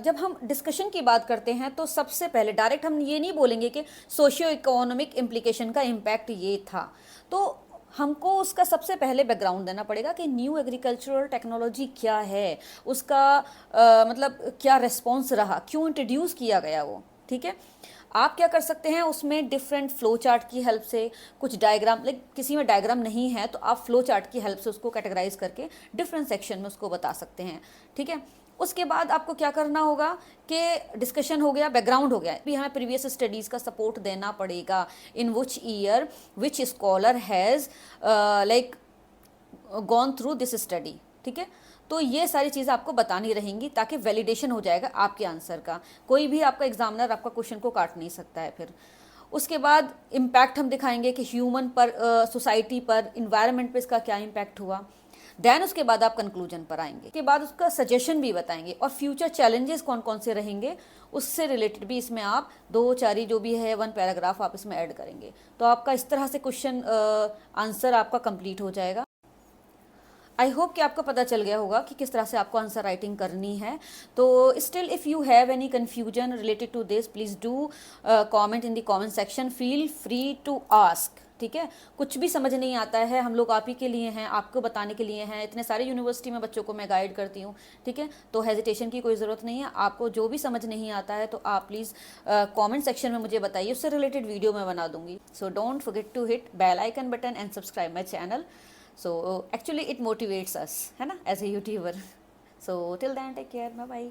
जब हम डिस्कशन की बात करते हैं तो सबसे पहले डायरेक्ट हम ये नहीं बोलेंगे कि सोशियो इकोनॉमिक इम्प्लीकेशन का इम्पैक्ट ये था। तो हमको उसका सबसे पहले बैकग्राउंड देना पड़ेगा कि न्यू एग्रीकल्चरल टेक्नोलॉजी क्या है, उसका मतलब क्या रिस्पॉन्स रहा, क्यों इंट्रोड्यूस किया गया वो। ठीक है, आप क्या कर सकते हैं उसमें डिफरेंट फ्लो चार्ट की हेल्प से, कुछ डायग्राम, लाइक किसी में डायग्राम नहीं है तो आप फ्लो चार्ट की हेल्प से उसको कैटेगराइज करके डिफरेंट सेक्शन में उसको बता सकते हैं। ठीक है, उसके बाद आपको क्या करना होगा कि डिस्कशन हो गया, बैकग्राउंड हो गया, भी हमें प्रीवियस स्टडीज़ का सपोर्ट देना पड़ेगा, in which year which scholar has like gone through this study. ठीक है, तो ये सारी चीज़ें आपको बतानी रहेंगी ताकि वैलिडेशन हो जाएगा आपके आंसर का। कोई भी आपका एग्जामिनर आपका क्वेश्चन को काट नहीं सकता है फिर। उसके बाद इम्पैक्ट हम दिखाएंगे कि ह्यूमन पर, सोसाइटी पर, इन्वायरमेंट पे इसका क्या इम्पैक्ट हुआ। देन उसके बाद आप कंक्लूजन पर आएंगे, उसके बाद उसका सजेशन भी बताएंगे और फ्यूचर चैलेंजेस कौन कौन से रहेंगे उससे रिलेटेड भी इसमें आप दो चार जो भी है 1 पैराग्राफ आप इसमें ऐड करेंगे। तो आपका इस तरह से क्वेश्चन आंसर आपका कंप्लीट हो जाएगा। आई होप कि आपको पता चल गया होगा कि किस तरह से आपको आंसर राइटिंग करनी है। तो still if you have any confusion related to this, please do comment in the comment section, feel free to ask. ठीक है, कुछ भी समझ नहीं आता है, हम लोग आप ही के लिए हैं, आपको बताने के लिए हैं। इतने सारे यूनिवर्सिटी में बच्चों को मैं गाइड करती हूँ। ठीक है, तो हेजिटेशन की कोई ज़रूरत नहीं है। आपको जो भी समझ नहीं आता है तो आप प्लीज़ कमेंट सेक्शन में मुझे बताइए, उससे रिलेटेड वीडियो मैं बना दूंगी। So don't forget to hit bell icon button and subscribe my channel. So actually it motivates us, है ना, as a YouTuber. So till then, take care, bye bye.